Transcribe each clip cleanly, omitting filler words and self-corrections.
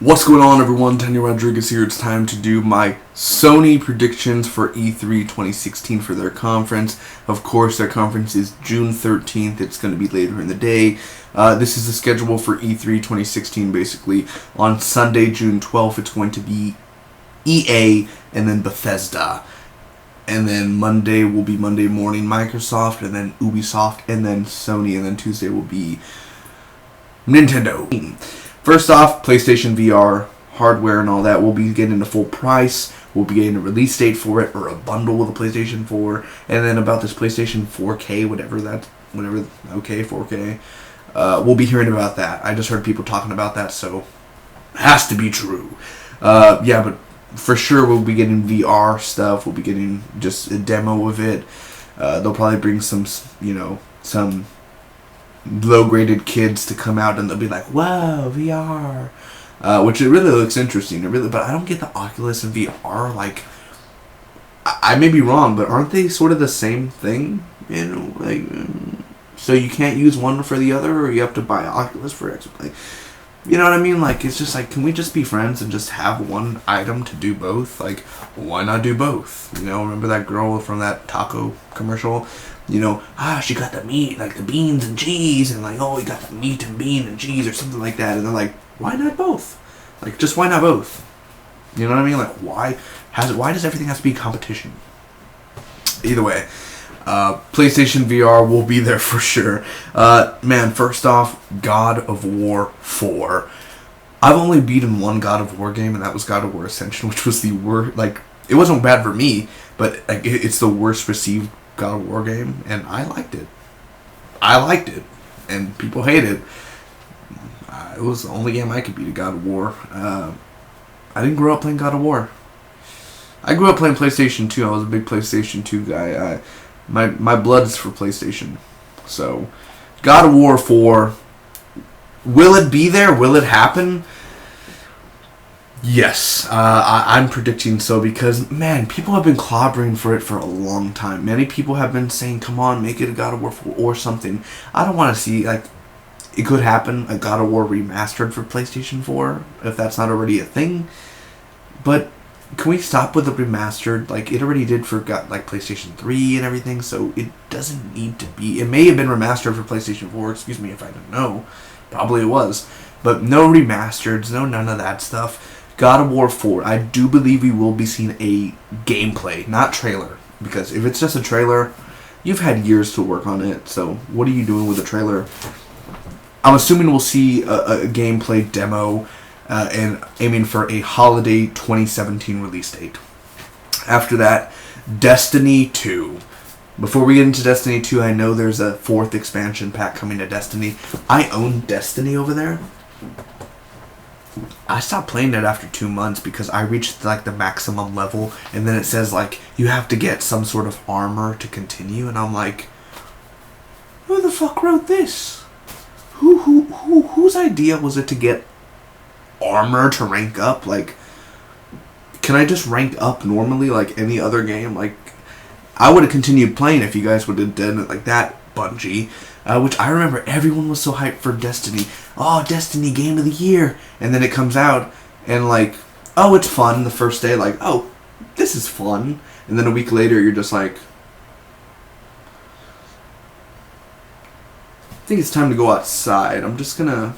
What's going on, everyone? Daniel Rodriguez here. It's time to do my Sony predictions for E3 2016 for their conference. Of course, their conference is June 13th. It's going to be later in the day. This is the schedule for E3 2016, basically. On Sunday, June 12th, it's going to be EA and then Bethesda. And then Monday will be Monday morning Microsoft, and then Ubisoft, and then Sony, and then Tuesday will be Nintendo. First off, PlayStation VR, hardware and all that, we'll be getting the full price. We'll be getting a release date for it, or a bundle with the PlayStation 4. And then about this PlayStation 4K, okay, 4K. We'll be hearing about that. I just heard people talking about that, so it has to be true. Yeah, but for sure we'll be getting VR stuff. We'll be getting just a demo of it. They'll probably bring some low-graded kids to come out, and they'll be like, "Whoa, VR," which it really looks interesting. But I don't get the Oculus and VR. Like, I may be wrong, but aren't they sort of the same thing? You know, like, so you can't use one for the other, or you have to buy Oculus for X. Like, you know what I mean? Like, it's just like, can we just be friends and just have one item to do both? Like, why not do both? You know, remember that girl from that taco commercial? You know, she got the meat, like the beans and cheese, and like, oh, you got the meat and bean and cheese or something like that. And they're like, why not both? Like, just why not both? You know what I mean? Like, why does everything have to be competition? Either way, PlayStation VR will be there for sure. Man, first off, God of War 4. I've only beaten one God of War game, and that was God of War Ascension, which was the worst. Like, it wasn't bad for me, but like, it's the worst received God of War game, and I liked it. And people hate it. It was the only game I could beat a God of War. I didn't grow up playing God of War. I grew up playing PlayStation 2. I was a big PlayStation 2 guy. My blood's for PlayStation. So, God of War 4. Will it be there? Will it happen? Yes, I'm predicting so, because, man, people have been clobbering for it for a long time. Many people have been saying, come on, make it a God of War 4 or something. I don't want to see, like, it could happen, a God of War remastered for PlayStation 4, if that's not already a thing. But can we stop with the remastered? Like, it already did for, like, PlayStation 3 and everything, so it doesn't need to be. It may have been remastered for PlayStation 4, excuse me if I don't know. Probably it was. But no remasters, none of that stuff. God of War 4, I do believe we will be seeing a gameplay, not trailer. Because if it's just a trailer, you've had years to work on it, so what are you doing with a trailer? I'm assuming we'll see a gameplay demo and aiming for a holiday 2017 release date. After that, Destiny 2. Before we get into Destiny 2, I know there's a 4th expansion pack coming to Destiny. I own Destiny over there. I stopped playing it after 2 months because I reached like the maximum level, and then it says like you have to get some sort of armor to continue, and I'm like, who the fuck wrote this? Whose idea was it to get armor to rank up? Like, can I just rank up normally like any other game? Like, I would have continued playing if you guys would have done it like that, Bungie. Which I remember everyone was so hyped for Destiny. Oh, Destiny Game of the Year. And then it comes out and like, oh, it's fun the first day. Like, oh, this is fun. And then a week later you're just like, I think it's time to go outside. I'm gonna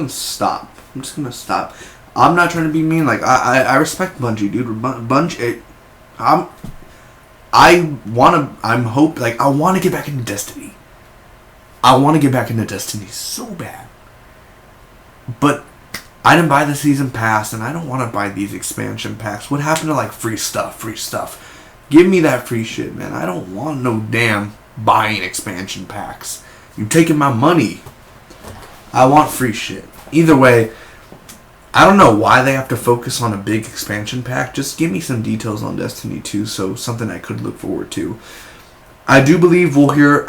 stop. I'm just gonna stop. I'm not trying to be mean. Like, I respect Bungie, dude. Bungie, I want to get back into Destiny. I want to get back into Destiny so bad. But I didn't buy the season pass, and I don't want to buy these expansion packs. What happened to, like, free stuff? Give me that free shit, man. I don't want no damn buying expansion packs. You're taking my money. I want free shit. Either way, I don't know why they have to focus on a big expansion pack. Just give me some details on Destiny 2, so something I could look forward to. I do believe we'll hear...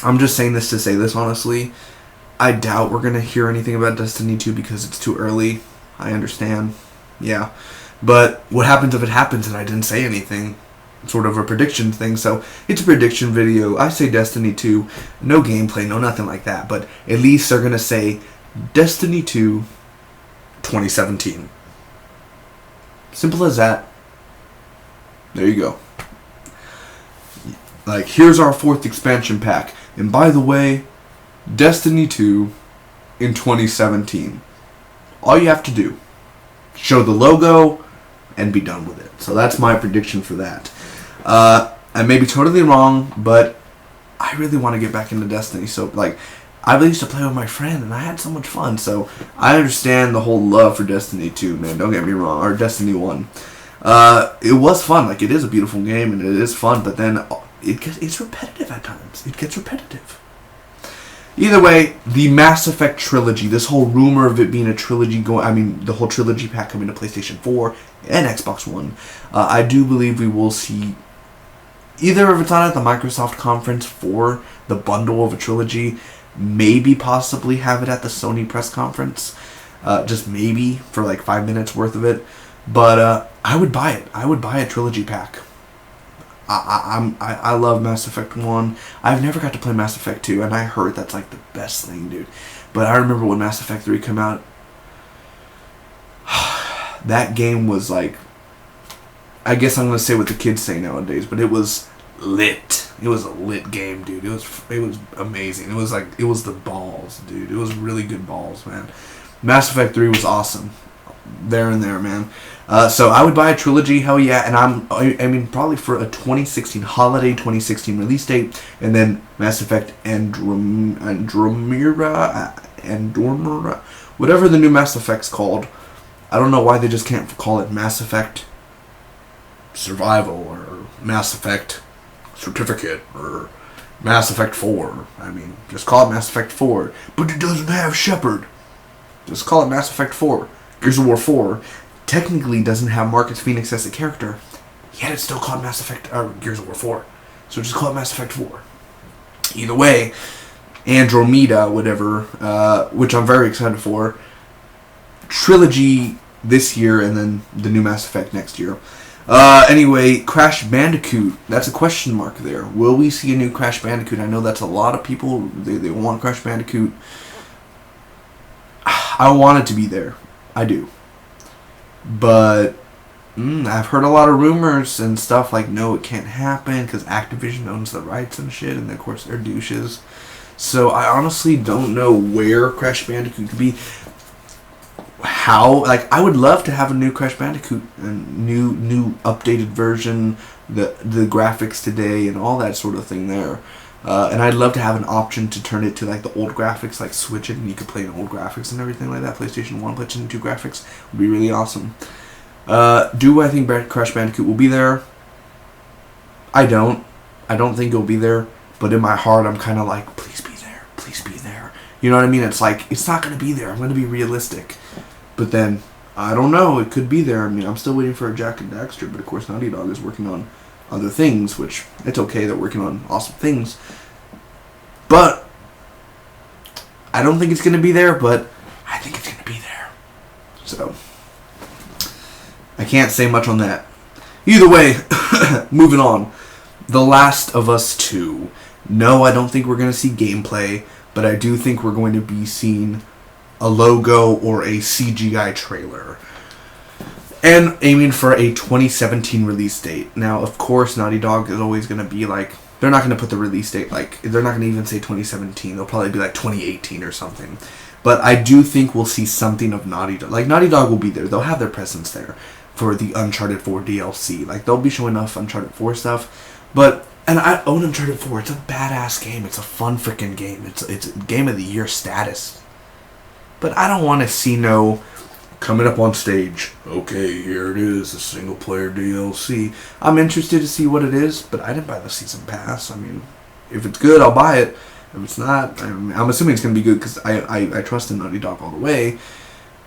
I'm just saying this to say this, honestly. I doubt we're going to hear anything about Destiny 2 because it's too early. I understand. Yeah. But what happens if it happens and I didn't say anything? Sort of a prediction thing. So it's a prediction video. I say Destiny 2. No gameplay, no nothing like that. But at least they're going to say Destiny 2 2017. Simple as that. There you go. Like, here's our 4th expansion pack. And by the way, Destiny 2 in 2017. All you have to do, show the logo and be done with it. So that's my prediction for that. I may be totally wrong, but I really want to get back into Destiny. So, like, I really used to play with my friend, and I had so much fun. So I understand the whole love for Destiny 2, man. Don't get me wrong. Or Destiny 1. It was fun. Like, it is a beautiful game, and it is fun. But then it's repetitive at times. It gets repetitive. Either way, the Mass Effect trilogy, this whole rumor of it being a trilogy the whole trilogy pack coming to PlayStation 4 and Xbox One, I do believe we will see, either if it's not at the Microsoft conference for the bundle of a trilogy, maybe possibly have it at the Sony press conference, just maybe for like 5 minutes worth of it. But I would buy it. I would buy a trilogy pack. I love Mass Effect 1. I've never got to play Mass Effect 2, and I heard that's like the best thing, dude. But I remember when Mass Effect 3 came out, that game was like, I guess I'm going to say what the kids say nowadays, but it was lit. It was a lit game, dude. It was amazing. It was the balls, dude. It was really good balls, man. Mass Effect 3 was awesome. There and there, man. So I would buy a trilogy, hell yeah, and I mean probably for a 2016 holiday 2016 release date, and then Mass Effect Andromeda, whatever the new Mass Effect's called. I don't know why they just can't call it Mass Effect Survival or Mass Effect Certificate or Mass Effect 4. I mean, just call it Mass Effect 4, but it doesn't have Shepard. Just call it Mass Effect 4. Gears of War 4 technically doesn't have Marcus Phoenix as a character, yet it's still called Mass Effect Gears of War 4. So just call it Mass Effect 4. Either way, Andromeda, whatever, which I'm very excited for. Trilogy this year, and then the new Mass Effect next year. Anyway, Crash Bandicoot. That's a question mark there. Will we see a new Crash Bandicoot? I know that's a lot of people. They want Crash Bandicoot. I want it to be there. I do. But I've heard a lot of rumors and stuff like, no, it can't happen because Activision owns the rights and shit, and of course they're douches. So I honestly don't know where Crash Bandicoot could be. How, like, I would love to have a new Crash Bandicoot, a new updated version, the graphics today and all that sort of thing there. And I'd love to have an option to turn it to like the old graphics, like switch it and you could play in old graphics and everything like that. PlayStation 1, PlayStation 2 graphics would be really awesome. Do I think Crash Bandicoot will be there? I don't think it'll be there, but in my heart I'm kind of like, please be there, please be there. You know what I mean? It's like, it's not going to be there. I'm going to be realistic. But then, I don't know, it could be there. I mean, I'm still waiting for a Jack and Daxter, but of course Naughty Dog is working on other things, which it's okay, they're working on awesome things. But I don't think it's going to be there, but I think it's going to be there. So I can't say much on that. Either way, moving on. The Last of Us 2. No, I don't think we're going to see gameplay, but I do think we're going to be seeing a logo or a CGI trailer. And aiming for a 2017 release date. Now, of course, Naughty Dog is always going to be like, they're not going to put the release date, like, they're not going to even say 2017. They'll probably be like 2018 or something. But I do think we'll see something of Naughty Dog. Like, Naughty Dog will be there. They'll have their presence there for the Uncharted 4 DLC. Like, they'll be showing off Uncharted 4 stuff. But, and I own Uncharted 4. It's a badass game. It's a fun freaking game. It's Game of the Year status. But I don't want to see no coming up on stage, okay, here it is, a single-player DLC. I'm interested to see what it is, but I didn't buy the season pass. I mean, if it's good, I'll buy it. If it's not, I'm assuming it's going to be good because I trust in Naughty Dog all the way.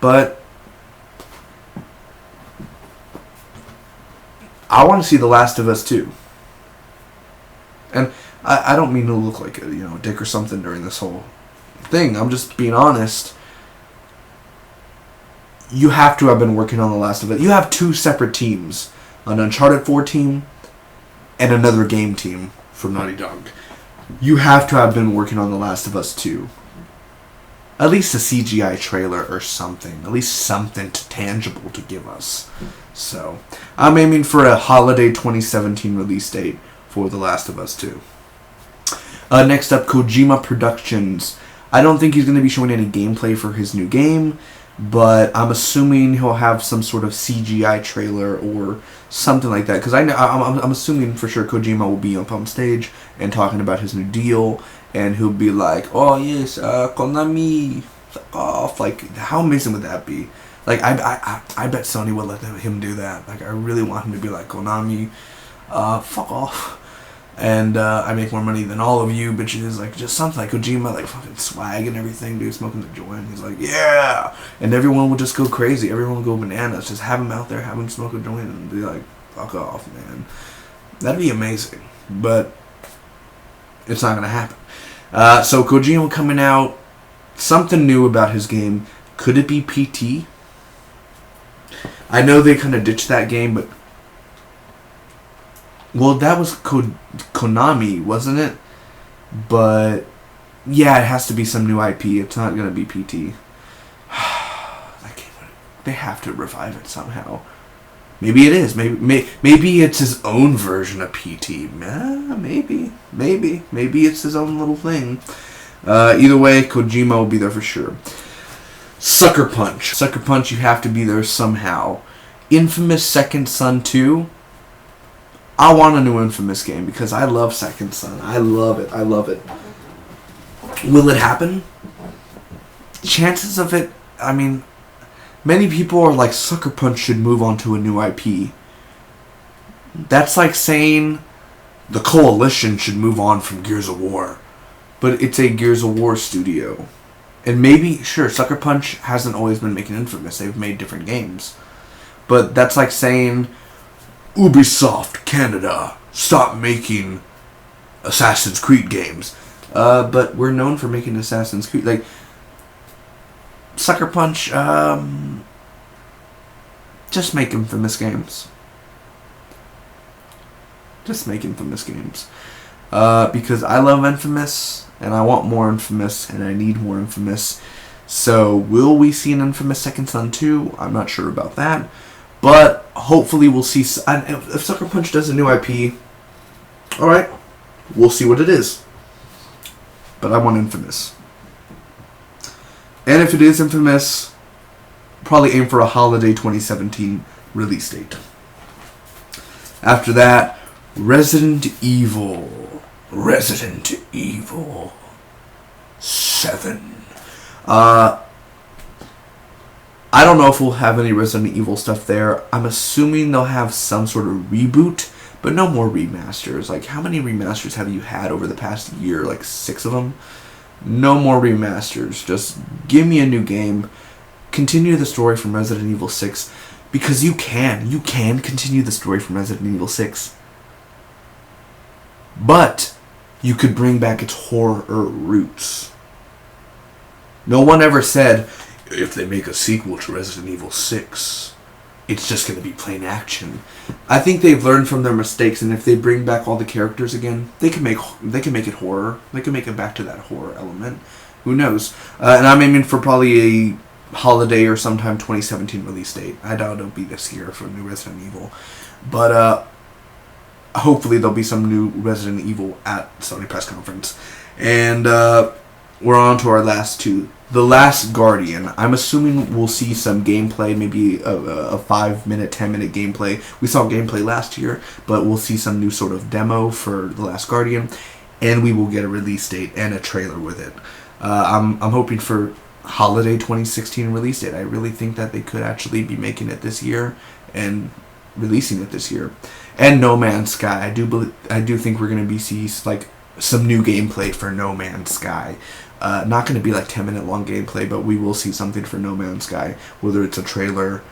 But I want to see The Last of Us 2. And I don't mean to look like a dick or something during this whole thing. I'm just being honest. You have to have been working on The Last of Us. You have two separate teams. An Uncharted 4 team and another game team from Naughty Dog. You have to have been working on The Last of Us 2. at least a CGI trailer or something. At least something tangible to give us. So, I'm aiming for a holiday 2017 release date for The Last of Us 2. Next up, Kojima Productions. I don't think he's going to be showing any gameplay for his new game, but I'm assuming he'll have some sort of CGI trailer or something like that. Because I'm assuming for sure Kojima will be up on stage and talking about his new deal, and he'll be like, "Oh yes, Konami, fuck off!" Like, how amazing would that be? Like, I bet Sony would let him do that. Like, I really want him to be like, "Konami, fuck off." And I make more money than all of you bitches. Like, just something like Kojima, like fucking swag and everything, dude, smoking the joint. He's like, yeah! And everyone will just go crazy. Everyone will go bananas. Just have him out there, have him smoke a joint and be like, fuck off, man. That'd be amazing. But it's not going to happen. So Kojima coming out, something new about his game. Could it be PT? I know they kind of ditched that game, but... Well, that was Konami, wasn't it? But, yeah, it has to be some new IP. It's not going to be PT. That game, they have to revive it somehow. Maybe it is. Maybe it's his own version of PT. Maybe. Maybe it's his own little thing. Either way, Kojima will be there for sure. Sucker Punch. Sucker Punch, you have to be there somehow. Infamous Second Son 2. I want a new Infamous game because I love Second Son. I love it. Will it happen? Chances of it, I mean, many people are like, Sucker Punch should move on to a new IP. That's like saying the Coalition should move on from Gears of War. But it's a Gears of War studio. And maybe, sure, Sucker Punch hasn't always been making Infamous. They've made different games. But that's like saying... Ubisoft Canada, stop making Assassin's Creed games. But we're known for making Assassin's Creed. Like, Sucker Punch, just make Infamous games. Just make Infamous games. Because I love Infamous, and I want more Infamous, and I need more Infamous. So, will we see an Infamous Second Son 2? I'm not sure about that. But hopefully we'll see... If Sucker Punch does a new IP, alright, we'll see what it is. But I want Infamous. And if it is Infamous, probably aim for a holiday 2017 release date. After that, Resident Evil. Resident Evil 7. I don't know if we'll have any Resident Evil stuff there. I'm assuming they'll have some sort of reboot, but no more remasters. Like, how many remasters have you had over the past year? Like, 6 of them? No more remasters. Just give me a new game. Continue the story from Resident Evil 6. Because you can. You can continue the story from Resident Evil 6. But you could bring back its horror roots. No one ever said... If they make a sequel to Resident Evil 6, it's just going to be plain action. I think they've learned from their mistakes, and if they bring back all the characters again, they can make it horror. They can make it back to that horror element. Who knows? And I'm aiming for probably a holiday or sometime 2017 release date. I doubt it'll be this year for new Resident Evil, but hopefully there'll be some new Resident Evil at Sony press conference. And we're on to our last two. The Last Guardian. I'm assuming we'll see some gameplay, maybe a 5-minute, 10-minute gameplay. We saw gameplay last year, but we'll see some new sort of demo for The Last Guardian, and we will get a release date and a trailer with it. I'm hoping for holiday 2016 release date. I really think that they could actually be making it this year and releasing it this year. And No Man's Sky. I do think we're going to be see like some new gameplay for No Man's Sky. Not going to be like 10-minute long gameplay, but we will see something for No Man's Sky, whether it's a trailer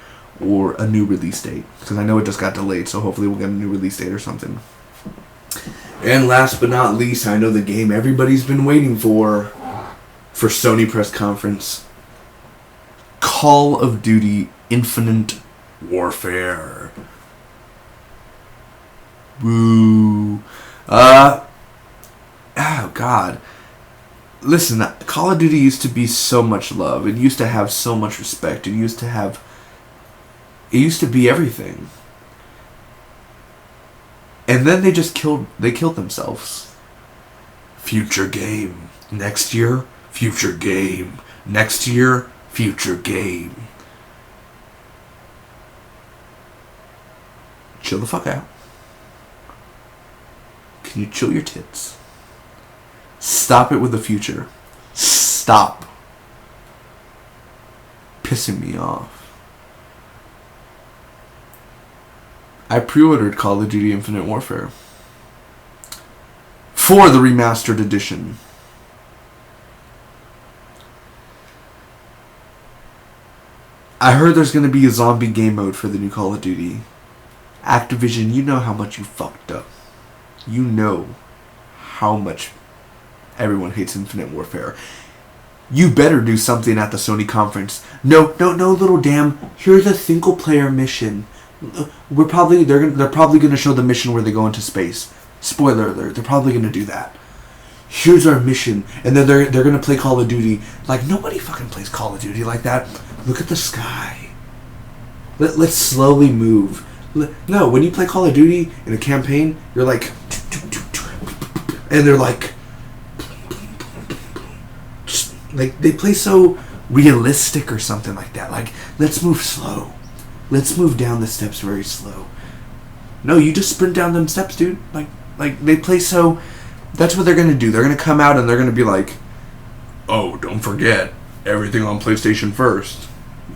or a new release date. Because I know it just got delayed, so hopefully we'll get a new release date or something. And last but not least, I know the game everybody's been waiting for Sony press conference. Call of Duty Infinite Warfare. Woo. Oh, God. Listen, Call of Duty used to be so much love. It used to have so much respect. It used to be everything. And then they killed themselves. Future game. Next year, future game. Next year, future game. Chill the fuck out. Can you chill your tits? Stop it with the future. Stop pissing me off. I pre-ordered Call of Duty Infinite Warfare for the remastered edition. I heard there's going to be a zombie game mode for the new Call of Duty. Activision, you know how much you fucked up. You know how much everyone hates Infinite Warfare. You better do something at the Sony conference. No, little damn. Here's a single player mission. They're probably going to show the mission where they go into space. Spoiler alert, they're probably going to do that. Here's our mission, and then they're going to play Call of Duty. Like, nobody fucking plays Call of Duty like that. Look at the sky. Let's slowly move. No, when you play Call of Duty in a campaign, you're like, and they're like they play so realistic or something like that. Like, let's move slow. Let's move down the steps very slow. No, you just sprint down them steps, dude. Like they play so. That's what they're gonna do. They're gonna come out and they're gonna be like, "Oh, don't forget everything on PlayStation first."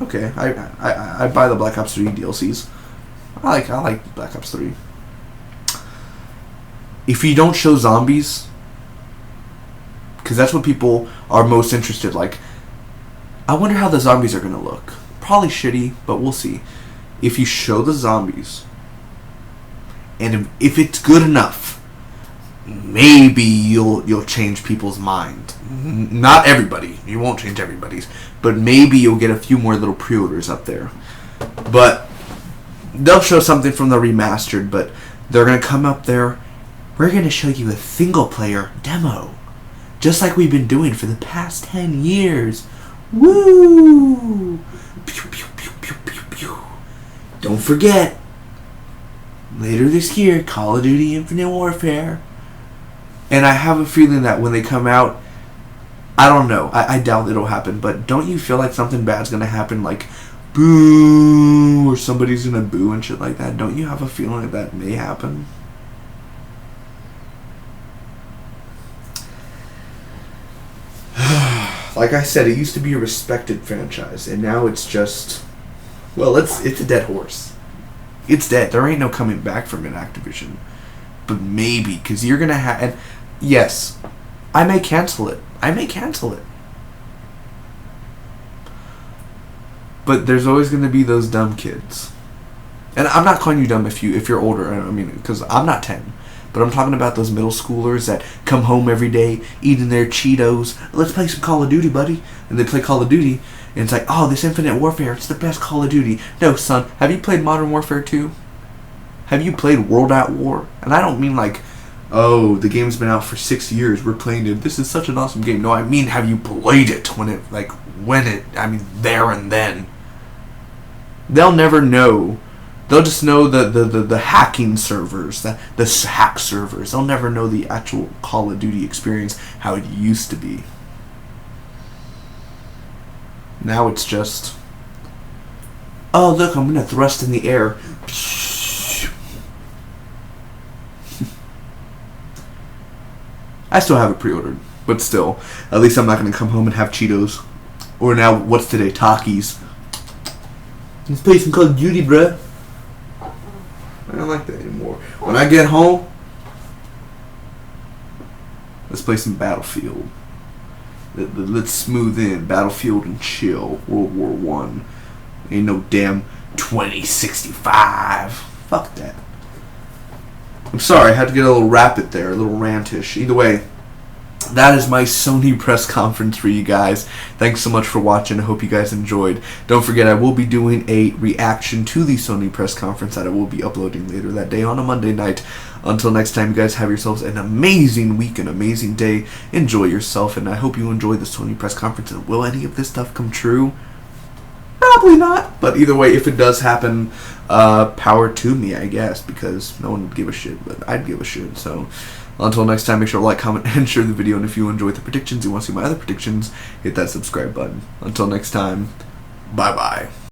Okay, I buy the Black Ops 3 DLCs. I like Black Ops 3. If you don't show zombies, because that's what people are most interested. Like, I wonder how the zombies are gonna look. Probably shitty, but we'll see. If you show the zombies, and if it's good enough, maybe you'll change people's mind. Not everybody. You won't change everybody's, but maybe you'll get a few more little pre-orders up there. But they'll show something from the remastered, but they're gonna come up there. We're gonna show you a single player demo, just like we've been doing for the past 10 years. Woo! Pew, pew, pew, pew, pew, pew. Don't forget, later this year, Call of Duty Infinite Warfare. And I have a feeling that when they come out, I don't know, I doubt it'll happen, but don't you feel like something bad's gonna happen, like boo, or somebody's gonna boo and shit like that? Don't you have a feeling that may happen? Like I said, it used to be a respected franchise, and now it's just, well, it's a dead horse. It's dead. There ain't no coming back from it, Activision. But maybe, because you're gonna have, and yes, I may cancel it. But there's always gonna be those dumb kids. And I'm not calling you dumb if you're older. I mean, because I'm not 10. But I'm talking about those middle schoolers that come home every day eating their Cheetos. Let's play some Call of Duty, buddy. And they play Call of Duty, and it's like, oh, this Infinite Warfare, it's the best Call of Duty. No, son, have you played Modern Warfare 2? Have you played World at War? And I don't mean like, oh, the game's been out for 6 years, we're playing it, this is such an awesome game. No, I mean, have you played it there and then? They'll never know. They'll just know the hacking servers, the hack servers. They'll never know the actual Call of Duty experience, how it used to be. Now it's just, oh, look, I'm going to thrust in the air. I still have it pre-ordered, but still, at least I'm not going to come home and have Cheetos. Or now, what's today? Takis. Let's play some Call of Duty, bruh. I don't like that anymore. When I get home, let's play some Battlefield. Let's smooth in Battlefield and chill. World War One. Ain't no damn 2065. Fuck that. I'm sorry, I had to get a little rapid there, a little rantish. Either way, that is my Sony press conference for you guys. Thanks so much for watching. I hope you guys enjoyed. Don't forget, I will be doing a reaction to the Sony press conference that I will be uploading later that day on a Monday night. Until next time, you guys have yourselves an amazing week, an amazing day. Enjoy yourself, and I hope you enjoy the Sony press conference. And will any of this stuff come true? Probably not. But either way, if it does happen, power to me, I guess, because no one would give a shit, but I'd give a shit. So until next time, make sure to like, comment, and share the video. And if you enjoyed the predictions, you want to see my other predictions, hit that subscribe button. Until next time, bye-bye.